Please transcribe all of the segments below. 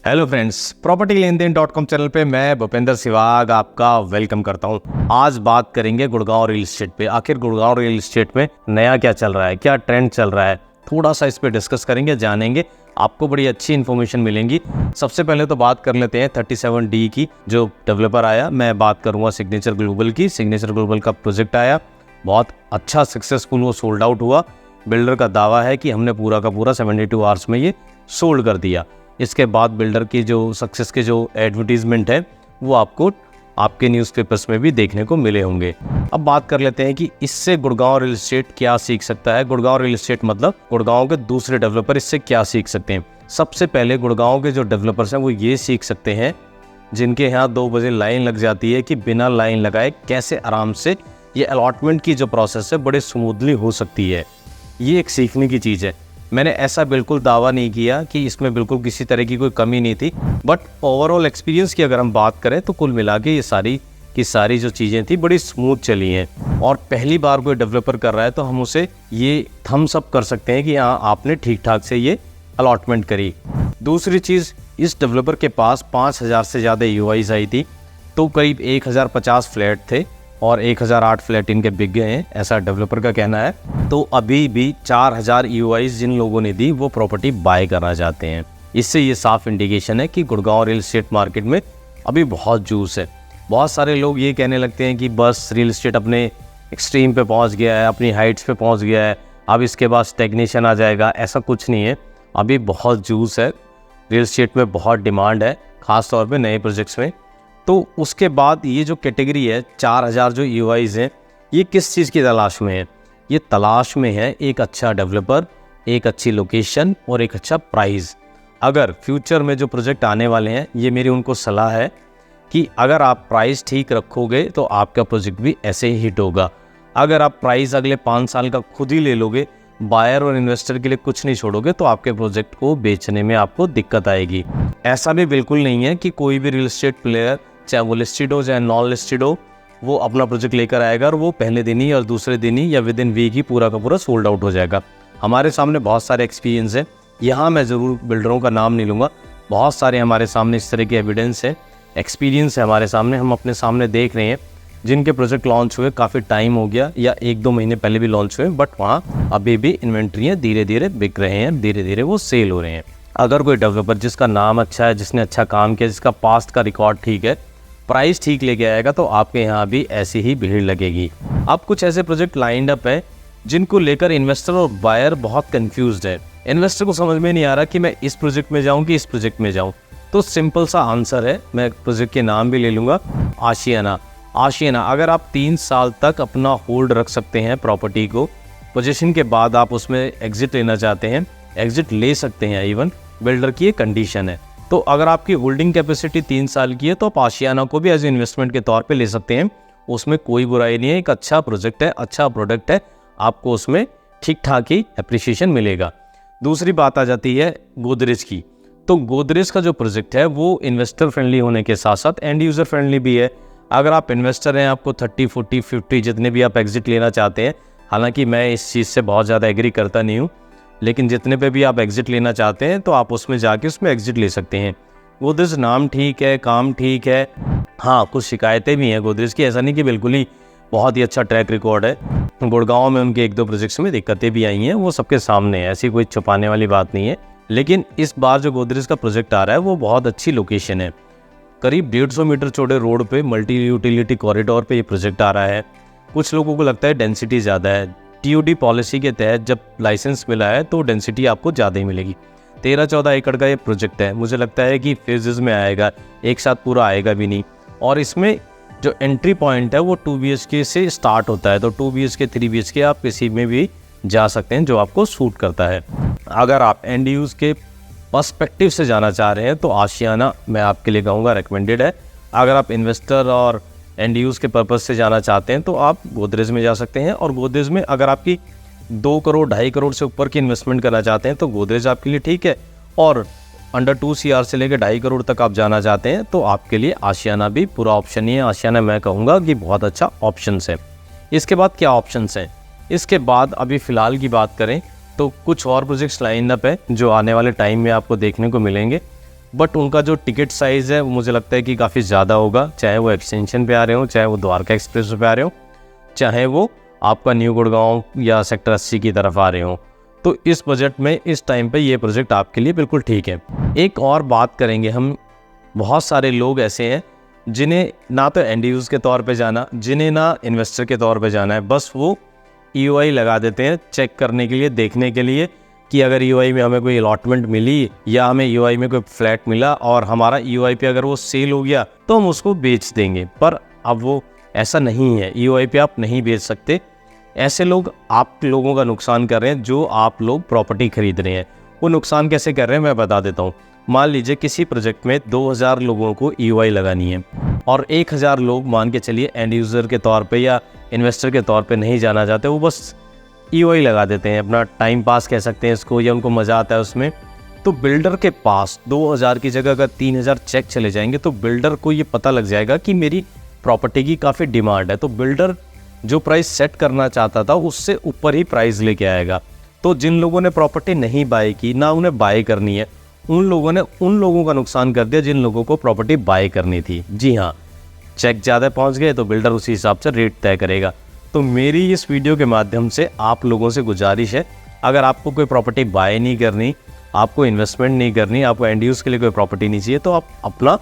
Hello friends, property लेन then .com channel पे मैं भूपेंद्र सिवाग आपका वेलकम करता हूँ। आज बात करेंगे गुड़गांव रियल एस्टेट पे। आखिर गुड़गांव रियल एस्टेट में नया क्या चल रहा है, क्या ट्रेंड चल रहा है, थोड़ा सा इस पे डिस्कस करेंगे, जानेंगे। आपको बड़ी अच्छी इन्फॉर्मेशन मिलेंगी। सबसे पहले तो बात कर लेते हैं 37D की, जो डेवलपर आया। मैं बात करूँगा सिग्नेचर ग्लोबल की। सिग्नेचर ग्लोबल का प्रोजेक्ट आया, बहुत अच्छा सक्सेसफुल वो सोल्ड आउट हुआ। बिल्डर का दावा है कि हमने पूरा का पूरा 72 आवर्स में ये सोल्ड कर दिया। इसके बाद बिल्डर की जो सक्सेस के जो एडवर्टीजमेंट है वो आपको आपके न्यूज़पेपर्स में भी देखने को मिले होंगे। अब बात कर लेते हैं कि इससे गुड़गांव रियल एस्टेट क्या सीख सकता है। गुड़गांव रियल एस्टेट मतलब गुड़गांव के दूसरे डेवलपर इससे क्या सीख सकते हैं। सबसे पहले गुड़गांव के जो डेवलपर्स हैं वो ये सीख सकते हैं, जिनके यहाँ 2 बजे लाइन लग जाती है, कि बिना लाइन लगाए कैसे आराम से ये अलॉटमेंट की जो प्रोसेस है बड़े स्मूथली हो सकती है। ये एक सीखने की चीज़ है। मैंने ऐसा बिल्कुल दावा नहीं किया कि इसमें बिल्कुल किसी तरह की कोई कमी नहीं थी, बट ओवरऑल एक्सपीरियंस की अगर हम बात करें तो कुल मिला के ये सारी की सारी जो चीज़ें थी बड़ी स्मूथ चली हैं। और पहली बार कोई डेवलपर कर रहा है तो हम उसे ये थम्स अप कर सकते हैं कि हाँ, आपने ठीक ठाक से ये अलॉटमेंट करी। दूसरी चीज़, इस डेवलपर के पास 5000 से ज़्यादा EOIs आई थी, तो करीब 1050 फ्लैट थे और 1008 फ्लैट इनके बिक गए हैं, ऐसा डेवलपर का कहना है। तो अभी भी 4000 EOIs जिन लोगों ने दी वो प्रॉपर्टी बाय करना चाहते हैं। इससे ये साफ इंडिकेशन है कि गुड़गांव रियल एस्टेट मार्केट में अभी बहुत जूस है। बहुत सारे लोग ये कहने लगते हैं कि बस रियल एस्टेट अपने एक्सट्रीम पे पहुंच गया है, अपनी हाइट्स पे पहुंच गया है, अब इसके बाद स्टैग्नेशन आ जाएगा। ऐसा कुछ नहीं है, अभी बहुत जूस है, रियल एस्टेट में बहुत डिमांड है, ख़ास तौर पे नए प्रोजेक्ट्स में। तो उसके बाद ये जो कैटेगरी है 4000 जो EOIs हैं, ये किस चीज़ की तलाश में है? ये तलाश में है एक अच्छा डेवलपर, एक अच्छी लोकेशन और एक अच्छा प्राइस। अगर फ्यूचर में जो प्रोजेक्ट आने वाले हैं, ये मेरी उनको सलाह है कि अगर आप प्राइस ठीक रखोगे तो आपका प्रोजेक्ट भी ऐसे ही हिट होगा। अगर आप प्राइस अगले 5 साल का खुद ही ले लोगे, बायर और इन्वेस्टर के लिए कुछ नहीं छोड़ोगे, तो आपके प्रोजेक्ट को बेचने में आपको दिक्कत आएगी। ऐसा भी बिल्कुल नहीं है कि कोई भी रियल एस्टेट प्लेयर, चाहे वो लिस्टेड हो चाहे नॉन लिस्टेड हो, वो अपना प्रोजेक्ट लेकर आएगा और वो पहले दिन ही और दूसरे दिन ही या विद इन वीक ही पूरा का पूरा सोल्ड आउट हो जाएगा। हमारे सामने बहुत सारे एक्सपीरियंस है, यहाँ मैं ज़रूर बिल्डरों का नाम नहीं लूँगा, बहुत सारे हमारे सामने इस तरह के एविडेंस है, एक्सपीरियंस है हमारे सामने, हम अपने सामने देख रहे हैं, जिनके प्रोजेक्ट लॉन्च हुए काफ़ी टाइम हो गया या 1-2 महीने पहले भी लॉन्च हुए, बट वहाँ अभी भी इन्वेंट्री धीरे धीरे बिक रहे हैं, धीरे धीरे वो सेल हो रहे हैं। अगर कोई डेवलपर जिसका नाम अच्छा है, जिसने अच्छा काम किया, जिसका पास्ट का रिकॉर्ड ठीक है, प्राइस ठीक लेके आएगा, तो आपके यहाँ भी ऐसी ही भीड़ लगेगी। अब कुछ ऐसे प्रोजेक्ट लाइंड अप है जिनको लेकर इन्वेस्टर और बायर बहुत कंफ्यूज्ड है। इन्वेस्टर को समझ में नहीं आ रहा कि मैं इस प्रोजेक्ट में जाऊँ कि इस प्रोजेक्ट में जाऊँ। तो सिंपल सा आंसर है, मैं प्रोजेक्ट के नाम भी ले लूँगा, आशियाना। आशियाना, अगर आप 3 साल तक अपना होल्ड रख सकते हैं प्रॉपर्टी को, पोजीशन के बाद आप उसमें एग्जिट लेना चाहते हैं, एग्जिट ले सकते हैं, इवन बिल्डर की ये कंडीशन है। तो अगर आपकी होल्डिंग कैपेसिटी 3 साल की है तो आप आशियाना को भी एज इन्वेस्टमेंट के तौर पे ले सकते हैं, उसमें कोई बुराई नहीं है। एक अच्छा प्रोजेक्ट है, अच्छा प्रोडक्ट है, आपको उसमें ठीक ठाक ही एप्रिसिएशन मिलेगा। दूसरी बात आ जाती है गोदरेज की। तो गोदरेज का जो प्रोजेक्ट है वो इन्वेस्टर फ्रेंडली होने के साथ साथ एंड यूज़र फ्रेंडली भी है। अगर आप इन्वेस्टर हैं, आपको 30, 40, 50 जितने भी आप एग्जिट लेना चाहते हैं, हालांकि मैं इस चीज़ से बहुत ज़्यादा एग्री करता नहीं हूँ, लेकिन जितने पे भी आप एग्जिट लेना चाहते हैं तो आप उसमें जाके उसमें एग्जिट ले सकते हैं। गोदरेज नाम ठीक है, काम ठीक है, हाँ कुछ शिकायतें भी हैं गोदरेज की, ऐसा नहीं कि बिल्कुल ही बहुत ही अच्छा ट्रैक रिकॉर्ड है। गुड़गांव में उनके 1-2 प्रोजेक्ट्स में दिक्कतें भी आई हैं, वो सबके सामने है, ऐसी कोई छुपाने वाली बात नहीं है। लेकिन इस बार जो गोदरेज का प्रोजेक्ट आ रहा है वो बहुत अच्छी लोकेशन है, करीब 150 मीटर चौड़े रोड पे मल्टी यूटिलिटी कॉरिडोर पे ये प्रोजेक्ट आ रहा है। कुछ लोगों को लगता है डेंसिटी ज़्यादा है, TOD पॉलिसी के तहत जब लाइसेंस मिला है तो डेंसिटी आपको ज़्यादा ही मिलेगी। 13-14 एकड़ का ये प्रोजेक्ट है, मुझे लगता है कि फेजेस में आएगा, एक साथ पूरा आएगा भी नहीं। और इसमें जो एंट्री पॉइंट है वो 2 BHK से स्टार्ट होता है, तो 2 BHK 3 BHK आप किसी में भी जा सकते हैं जो आपको सूट करता है। अगर आप एंड यूज़ के पर्सपेक्टिव से जाना चाह रहे हैं तो आशियाना मैं आपके लिए कहूँगा रिकमेंडेड है। अगर आप इन्वेस्टर और एंड यूज़ के पर्पज़ से जाना चाहते हैं तो आप गोदरेज में जा सकते हैं। और गोदरेज में अगर आपकी 2 करोड़ 2.5 करोड़ से ऊपर की इन्वेस्टमेंट करना चाहते हैं तो गोदरेज आपके लिए ठीक है, और अंडर 2 CR से लेकर 2.5 करोड़ तक आप जाना चाहते हैं तो आपके लिए आशियाना भी पूरा ऑप्शन ही है। आशियाना मैं कहूँगा कि बहुत अच्छा ऑप्शन है। इसके बाद क्या ऑप्शन हैं? इसके बाद अभी फ़िलहाल की बात करें तो कुछ और प्रोजेक्ट्स लाइन अप है जो आने वाले टाइम में आपको देखने को मिलेंगे। बट उनका जो टिकट साइज़ है वो मुझे लगता है कि काफ़ी ज़्यादा होगा, चाहे वो एक्सटेंशन पे आ रहे हो, चाहे वो द्वारका एक्सप्रेस पे आ रहे हो, चाहे वो आपका न्यू गुड़गांव या सेक्टर 80 की तरफ आ रहे हो। तो इस बजट में इस टाइम पे ये प्रोजेक्ट आपके लिए बिल्कुल ठीक है। एक और बात करेंगे हम, बहुत सारे लोग ऐसे हैं जिन्हें ना तो एंड यूज़ के तौर पे जाना, जिन्हें ना इन्वेस्टर के तौर पे जाना है, बस वो EOI लगा देते हैं चेक करने के लिए, देखने के लिए कि अगर EOI में हमें कोई अलॉटमेंट मिली या हमें EOI में कोई फ्लैट मिला और हमारा EOI पे अगर वो सेल हो गया तो हम उसको बेच देंगे। पर अब वो ऐसा नहीं है, EOI पे आप नहीं बेच सकते। ऐसे लोग आप लोगों का नुकसान कर रहे हैं जो आप लोग प्रॉपर्टी खरीद रहे हैं। वो नुकसान कैसे कर रहे हैं मैं बता देता हूँ। मान लीजिए किसी प्रोजेक्ट में 2000 लोगों को EOI लगानी है और 1000 लोग मान के चलिए एंड यूज़र के तौर पे या इन्वेस्टर के तौर पे नहीं जाना चाहते, वो बस EOI लगा देते हैं, अपना टाइम पास कह सकते हैं इसको, या उनको मज़ा आता है उसमें। तो बिल्डर के पास 2000 की जगह अगर 3000 चेक चले जाएंगे तो बिल्डर को ये पता लग जाएगा कि मेरी प्रॉपर्टी की काफ़ी डिमांड है, तो बिल्डर जो प्राइस सेट करना चाहता था उससे ऊपर ही प्राइस लेके आएगा। तो जिन लोगों ने प्रॉपर्टी नहीं बाय की, ना उन्हें बाय करनी है, उन लोगों ने उन लोगों का नुकसान कर दिया जिन लोगों को प्रॉपर्टी बाय करनी थी। जी हाँ, चेक ज़्यादा पहुंच गए तो बिल्डर उसी हिसाब से रेट तय करेगा। तो मेरी इस वीडियो के माध्यम से आप लोगों से गुजारिश है, अगर आपको कोई प्रॉपर्टी बाय नहीं करनी, आपको इन्वेस्टमेंट नहीं करनी, आपको एंड यूज़ के लिए कोई प्रॉपर्टी नहीं चाहिए, तो आप अपना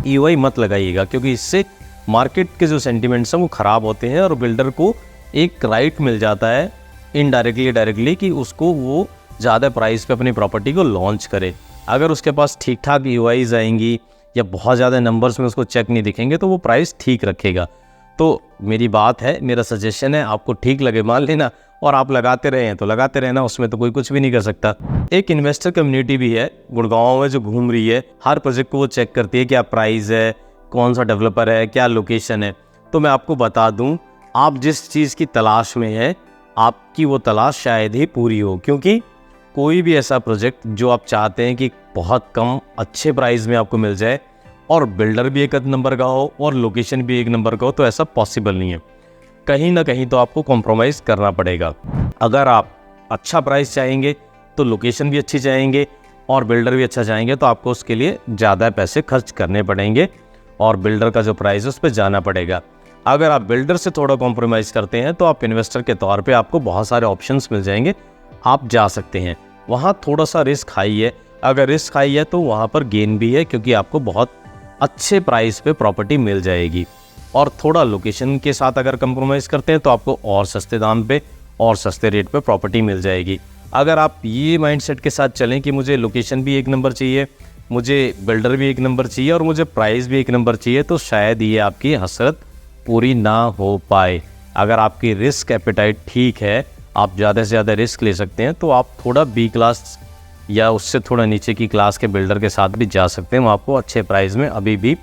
EOI मत लगाइएगा, क्योंकि इससे मार्केट के जो सेंटिमेंट्स हैं वो ख़राब होते हैं और बिल्डर को एक राइट मिल जाता है इनडायरेक्टली डायरेक्टली कि उसको वो ज़्यादा प्राइस पे अपनी प्रॉपर्टी को लॉन्च करे। अगर उसके पास ठीक ठाक EOIs आएंगी या बहुत ज़्यादा नंबर्स में उसको चेक नहीं दिखेंगे तो वो प्राइस ठीक रखेगा। तो मेरी बात है, मेरा सजेशन है, आपको ठीक लगे मान लेना और आप लगाते रहे हैं तो लगाते रहना, उसमें तो कोई कुछ भी नहीं कर सकता। एक इन्वेस्टर कम्युनिटी भी है गुड़गांव में जो घूम रही है, हर प्रोजेक्ट को वो चेक करती है क्या प्राइस है, कौन सा डेवलपर है, क्या लोकेशन है। तो मैं आपको बता दूं, आप जिस चीज़ की तलाश में है आपकी वो तलाश शायद ही पूरी हो, क्योंकि कोई भी ऐसा प्रोजेक्ट जो आप चाहते हैं कि बहुत कम अच्छे प्राइस में आपको मिल जाए और बिल्डर भी एक नंबर का हो और लोकेशन भी एक नंबर का हो, तो ऐसा पॉसिबल नहीं है। कहीं ना कहीं तो आपको कॉम्प्रोमाइज़ करना पड़ेगा। अगर आप अच्छा प्राइस चाहेंगे तो लोकेशन भी अच्छी चाहेंगे और बिल्डर भी अच्छा चाहेंगे, तो आपको उसके लिए ज़्यादा पैसे खर्च करने पड़ेंगे और बिल्डर का जो प्राइस है उस पर जाना पड़ेगा। अगर आप बिल्डर से थोड़ा कॉम्प्रोमाइज़ करते हैं तो आप इन्वेस्टर के तौर पे आपको बहुत सारे ऑप्शंस मिल जाएंगे, आप जा सकते हैं। वहाँ थोड़ा सा रिस्क हाई है, अगर रिस्क हाई है तो वहाँ पर गेन भी है, क्योंकि आपको बहुत अच्छे प्राइस पे प्रॉपर्टी मिल जाएगी। और थोड़ा लोकेशन के साथ अगर कंप्रोमाइज़ करते हैं तो आपको और सस्ते दाम पे और सस्ते रेट पे प्रॉपर्टी मिल जाएगी। अगर आप ये माइंडसेट के साथ चलें कि मुझे लोकेशन भी एक नंबर चाहिए, मुझे बिल्डर भी एक नंबर चाहिए और मुझे प्राइस भी एक नंबर चाहिए, तो शायद ये आपकी हसरत पूरी ना हो पाए। अगर आपकी रिस्क एपेटाइट ठीक है, आप ज़्यादा से ज़्यादा रिस्क ले सकते हैं, तो आप थोड़ा B क्लास या उससे थोड़ा नीचे की क्लास के बिल्डर के साथ भी जा सकते हैं। वहाँ आपको अच्छे प्राइस में अभी भी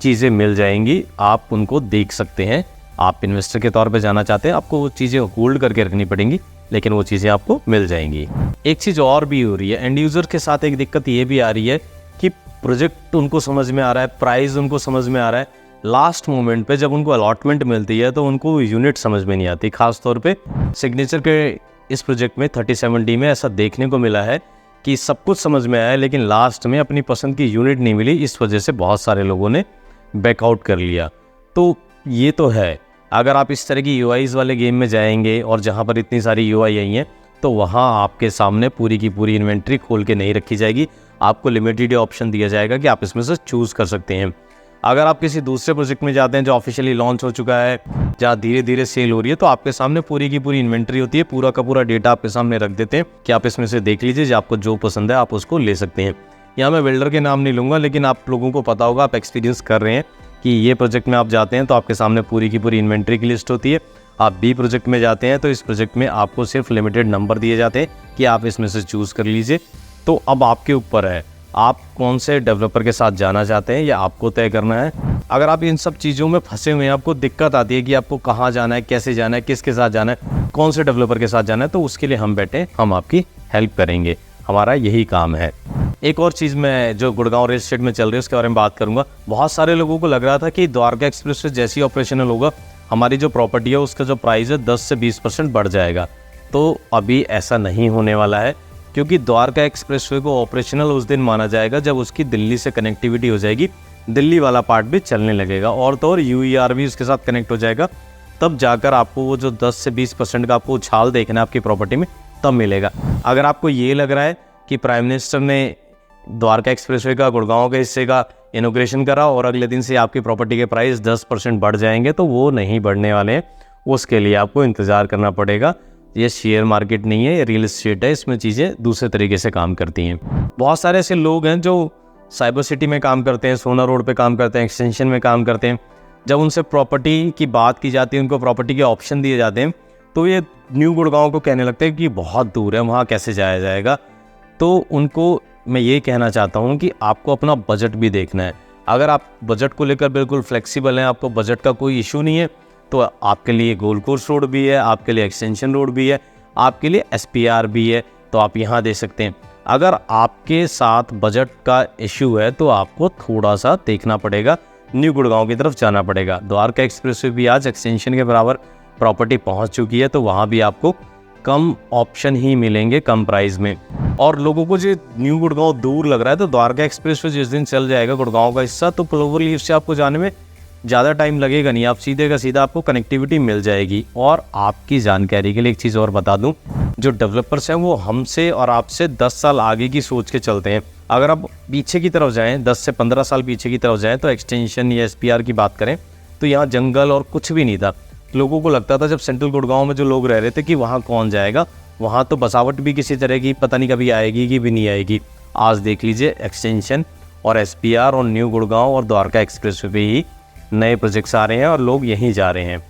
चीज़ें मिल जाएंगी, आप उनको देख सकते हैं। आप इन्वेस्टर के तौर पे जाना चाहते हैं, आपको वो चीज़ें होल्ड करके रखनी पड़ेंगी, लेकिन वो चीज़ें आपको मिल जाएंगी। एक चीज़ और भी हो रही है, एंड यूज़र के साथ एक दिक्कत ये भी आ रही है कि प्रोजेक्ट उनको समझ में आ रहा है, प्राइस उनको समझ में आ रहा है, लास्ट मोमेंट पे जब उनको अलॉटमेंट मिलती है तो उनको यूनिट समझ में नहीं आती। खास तौर पे सिग्नेचर के इस प्रोजेक्ट में 37D में ऐसा देखने को मिला है कि सब कुछ समझ में आया, लेकिन लास्ट में अपनी पसंद की यूनिट नहीं मिली, इस वजह से बहुत सारे लोगों ने बैकआउट कर लिया। तो ये तो है, अगर आप इस तरह की EOIs वाले गेम में जाएंगे और जहाँ पर इतनी सारी EOI आई हैं, तो वहाँ आपके सामने पूरी की पूरी इन्वेंट्री खोल के नहीं रखी जाएगी, आपको लिमिटेड ऑप्शन दिया जाएगा कि आप इसमें से चूज़ कर सकते हैं। अगर आप किसी दूसरे प्रोजेक्ट में जाते हैं जो ऑफिशियली लॉन्च हो चुका है, जहाँ धीरे धीरे सेल हो रही है, तो आपके सामने पूरी की पूरी इन्वेंट्री होती है, पूरा का पूरा डेटा आपके सामने रख देते हैं कि आप इसमें से देख लीजिए, आपको जो पसंद है आप उसको ले सकते हैं। यहाँ मैं बिल्डर के नाम नहीं लूँगा, लेकिन आप लोगों को पता होगा, आप एक्सपीरियंस कर रहे हैं कि ये प्रोजेक्ट में आप जाते हैं तो आपके सामने पूरी की पूरी इन्वेंट्री की लिस्ट होती है। आप B प्रोजेक्ट में जाते हैं तो इस प्रोजेक्ट में आपको सिर्फ लिमिटेड नंबर दिए जाते हैं कि आप इसमें से चूज़ कर लीजिए। तो अब आपके ऊपर है, आप कौन से डेवलपर के साथ जाना चाहते हैं, या आपको तय करना है। अगर आप इन सब चीज़ों में फंसे हुए हैं, आपको दिक्कत आती है कि आपको कहाँ जाना है, कैसे जाना है, किसके साथ जाना है, कौन से डेवलपर के साथ जाना है, तो उसके लिए हम बैठे, हम आपकी हेल्प करेंगे, हमारा यही काम है। एक और चीज़ मैं जो गुड़गांव रियल एस्टेट में चल रही है उसके बारे में बात करूंगा। बहुत सारे लोगों को लग रहा था कि द्वारका एक्सप्रेस से जैसी ऑपरेशनल होगा, हमारी जो प्रॉपर्टी है उसका जो प्राइस है 10 से 20% बढ़ जाएगा। तो अभी ऐसा नहीं होने वाला है, क्योंकि द्वारका एक्सप्रेसवे को ऑपरेशनल उस दिन माना जाएगा जब उसकी दिल्ली से कनेक्टिविटी हो जाएगी, दिल्ली वाला पार्ट भी चलने लगेगा और तो और यूईआर भी उसके साथ कनेक्ट हो जाएगा। तब जाकर आपको वो जो 10 से 20% का आपको उछाल देखना है आपकी प्रॉपर्टी में, तब मिलेगा। अगर आपको ये लग रहा है कि प्राइम मिनिस्टर ने द्वारका एक्सप्रेसवे का गुड़गांव के हिस्से का इनॉग्रेशन करा और अगले दिन से आपकी प्रॉपर्टी के प्राइस 10% बढ़ जाएंगे, तो वो नहीं बढ़ने वाले हैं। उसके लिए आपको इंतज़ार करना पड़ेगा। ये शेयर मार्केट नहीं है, ये रियल एस्टेट है, इसमें चीज़ें दूसरे तरीके से काम करती हैं। बहुत सारे ऐसे लोग हैं जो साइबर सिटी में काम करते हैं, सोना रोड पे काम करते हैं, एक्सटेंशन में काम करते हैं। जब उनसे प्रॉपर्टी की बात की जाती है, उनको प्रॉपर्टी के ऑप्शन दिए जाते हैं, तो ये न्यू गुड़गांव को कहने लगते हैं कि बहुत दूर है, वहाँ कैसे जाया जाएगा। तो उनको मैं ये कहना चाहता हूँ कि आपको अपना बजट भी देखना है। अगर आप बजट को लेकर बिल्कुल फ्लेक्सिबल हैं, आपको बजट का कोई इशू नहीं है, तो आपके लिए गोल्ड कोर्स रोड भी है, आपके लिए एक्सटेंशन रोड भी है, आपके लिए एसपीआर भी है, तो आप यहाँ दे सकते हैं। अगर आपके साथ बजट का इशू है तो आपको थोड़ा सा देखना पड़ेगा, न्यू गुड़गांव की तरफ जाना पड़ेगा। द्वारका एक्सप्रेसवे भी आज एक्सटेंशन के बराबर प्रॉपर्टी पहुँच चुकी है, तो वहाँ भी आपको कम ऑप्शन ही मिलेंगे कम प्राइस में। और लोगों को जो न्यू गुड़गांव दूर लग रहा है, तो द्वारका एक्सप्रेसवे जिस दिन चल जाएगा गुड़गांव का हिस्सा, तो क्लोवर लीफ से आपको जाने में ज़्यादा टाइम लगेगा नहीं, आप सीधे का सीधा आपको कनेक्टिविटी मिल जाएगी। और आपकी जानकारी के लिए एक चीज़ और बता दूं, जो डेवलपर्स हैं वो हमसे और आपसे 10 साल आगे की सोच के चलते हैं। अगर आप पीछे की तरफ जाएं, 10 से 15 साल पीछे की तरफ जाएं, तो एक्सटेंशन या एसपीआर की बात करें तो यहाँ जंगल और कुछ भी नहीं था। लोगों को लगता था जब सेंट्रल गुड़गांव में जो लोग रह रहे थे कि वहाँ कौन जाएगा, वहाँ तो बसावट भी किसी तरह की पता नहीं कभी आएगी कि भी नहीं आएगी। आज देख लीजिए, एक्सटेंशन और एसपीआर और न्यू गुड़गांव और द्वारका एक्सप्रेसवे पे ही नए प्रोजेक्ट्स आ रहे हैं और लोग यहीं जा रहे हैं।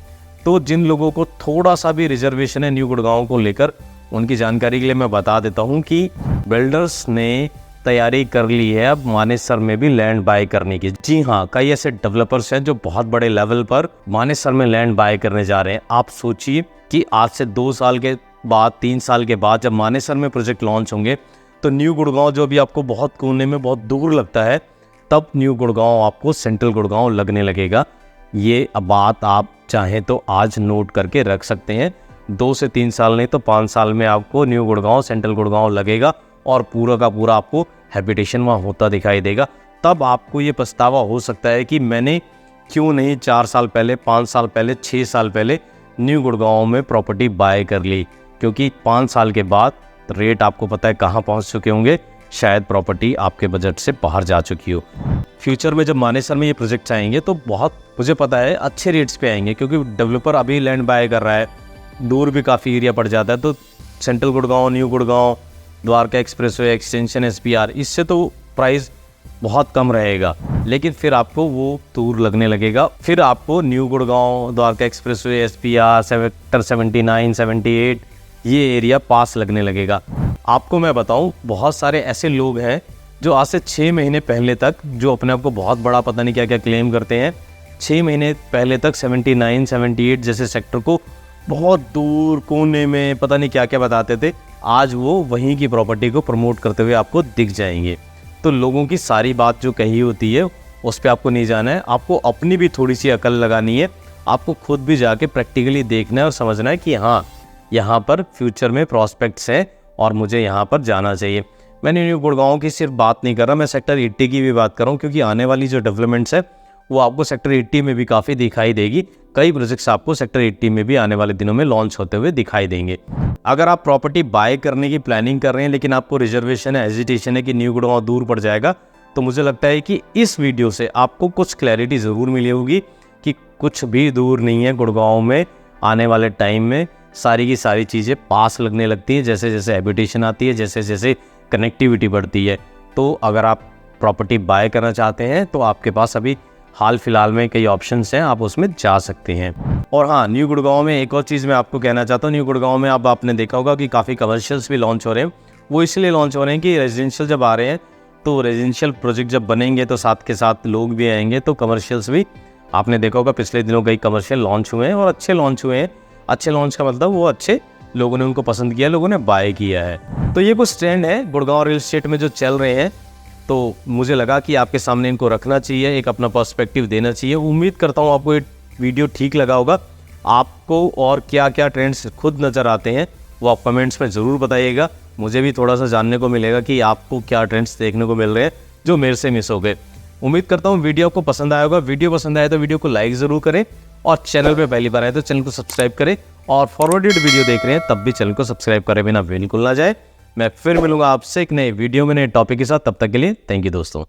तो जिन लोगों को थोड़ा सा भी रिजर्वेशन है न्यू गुड़गांव को लेकर, उनकी जानकारी के लिए मैं बता देता हूं कि बिल्डर्स ने तैयारी कर ली है अब मानेसर में भी लैंड बाय करने की। जी हाँ, कई ऐसे डेवलपर्स हैं जो बहुत बड़े लेवल पर मानेसर में लैंड बाय करने जा रहे हैं। आप सोचिए कि आज से 2 साल के बाद, 3 साल के बाद जब मानेसर में प्रोजेक्ट लॉन्च होंगे, तो न्यू गुड़गांव जो भी आपको बहुत कोने में बहुत दूर लगता है, तब न्यू गुड़गांव आपको सेंट्रल गुड़गांव लगने लगेगा। ये बात आप चाहें तो आज नोट करके रख सकते हैं। 2 से 3 साल नहीं तो 5 साल में आपको न्यू गुड़गांव सेंट्रल गुड़गांव लगेगा और पूरा का पूरा आपको हैबिटेशन वहाँ होता दिखाई देगा। तब आपको ये पछतावा हो सकता है कि मैंने क्यों नहीं 4 साल पहले, 5 साल पहले, 6 साल पहले न्यू गुड़गांव में प्रॉपर्टी बाय कर ली, क्योंकि 5 साल के बाद रेट आपको पता है कहाँ पहुँच चुके होंगे, शायद प्रॉपर्टी आपके बजट से बाहर जा चुकी हो। फ्यूचर में जब मानेसर में ये प्रोजेक्ट्स आएंगे तो बहुत, मुझे पता है, अच्छे रेट्स पे आएंगे, क्योंकि डेवलपर अभी लैंड बाय कर रहा है, दूर भी काफ़ी एरिया पड़ जाता है। तो central Gurgaon, new Gurgaon, Dwarka expressway, extension, SPR, इससे तो प्राइस बहुत कम रहेगा, लेकिन फिर आपको वो दूर लगने लगेगा। फिर आपको new Gurgaon, Dwarka expressway, SPR, sector 79, 78 ये एरिया पास लगने लगेगा। आपको मैं बताऊं, बहुत सारे ऐसे लोग हैं जो आज से 6 महीने पहले तक, जो अपने आप को बहुत बड़ा पता नहीं क्या क्या क्लेम करते हैं, 6 महीने पहले तक 79, 78 जैसे सेक्टर को बहुत दूर कोने में पता नहीं क्या क्या बताते थे, आज वो वहीं की प्रॉपर्टी को प्रमोट करते हुए आपको दिख जाएंगे। तो लोगों की सारी बात जो कही होती है उस पर आपको नहीं जाना है, आपको अपनी भी थोड़ी सी अकल लगानी है। आपको खुद भी जाके प्रैक्टिकली देखना है और समझना है कि हाँ, यहाँ पर फ्यूचर में प्रॉस्पेक्ट्स हैं और मुझे यहाँ पर जाना चाहिए। मैंने न्यू गुड़गांव की सिर्फ बात नहीं कर रहा, मैं सेक्टर 80 की भी बात कर रहा हूँ, क्योंकि आने वाली जो डेवलपमेंट्स है वो आपको सेक्टर 80 में भी काफ़ी दिखाई देगी। कई प्रोजेक्ट्स आपको सेक्टर 80 में भी आने वाले दिनों में लॉन्च होते हुए दिखाई देंगे। अगर आप प्रॉपर्टी बाय करने की प्लानिंग कर रहे हैं लेकिन आपको रिजर्वेशन है, हेजिटेशन है कि न्यू गुड़गांव दूर पड़ जाएगा, तो मुझे लगता है कि इस वीडियो से आपको कुछ क्लैरिटी ज़रूर मिली होगी कि कुछ भी दूर नहीं है। गुड़गांव में आने वाले टाइम में सारी की सारी चीज़ें पास लगने लगती हैं, जैसे जैसे हैबिटेशन आती है, जैसे जैसे कनेक्टिविटी बढ़ती है। तो अगर आप प्रॉपर्टी बाय करना चाहते हैं तो आपके पास अभी हाल फिलहाल में कई ऑप्शंस हैं, आप उसमें जा सकते हैं। और हाँ, न्यू गुड़गांव में एक और चीज़ मैं आपको कहना चाहता हूँ, न्यू गुड़गांव में अब आपने देखा होगा कि काफ़ी कमर्शियल्स भी लॉन्च हो रहे हैं। वो इसलिए लॉन्च हो रहे हैं कि रेजिडेंशियल जब आ रहे हैं, तो रेजिडेंशियल प्रोजेक्ट जब बनेंगे तो साथ के साथ लोग भी आएंगे, तो कमर्शियल्स भी आपने देखा होगा पिछले दिनों कई कमर्शियल लॉन्च हुए हैं और अच्छे लॉन्च हुए हैं। अच्छे लॉन्च का मतलब वो अच्छे लोगों ने उनको पसंद किया, लोगों ने बाय किया है। तो ये कुछ ट्रेंड है गुड़गांव रियल एस्टेट में जो चल रहे हैं, तो मुझे लगा कि आपके सामने इनको रखना चाहिए, एक अपना पर्सपेक्टिव देना चाहिए। उम्मीद करता हूँ आपको ये वीडियो ठीक लगा होगा। आपको और क्या क्या ट्रेंड्स खुद नज़र आते हैं वो आप कमेंट्स में ज़रूर बताइएगा। मुझे भी थोड़ा सा जानने को मिलेगा कि आपको क्या ट्रेंड्स देखने को मिल रहे हैं जो मेरे से मिस हो गए। उम्मीद करता हूँ वीडियो आपको पसंद आया होगा। वीडियो पसंद आया तो वीडियो को लाइक ज़रूर करें और चैनल पे पहली बार आए तो चैनल को सब्सक्राइब करें और फॉरवर्डेड वीडियो देख रहे हैं तब भी चैनल को सब्सक्राइब करे बिना बिल्कुल ना जाए। मैं फिर मिलूंगा आपसे एक नए वीडियो में नए टॉपिक के साथ, तब तक के लिए थैंक यू दोस्तों।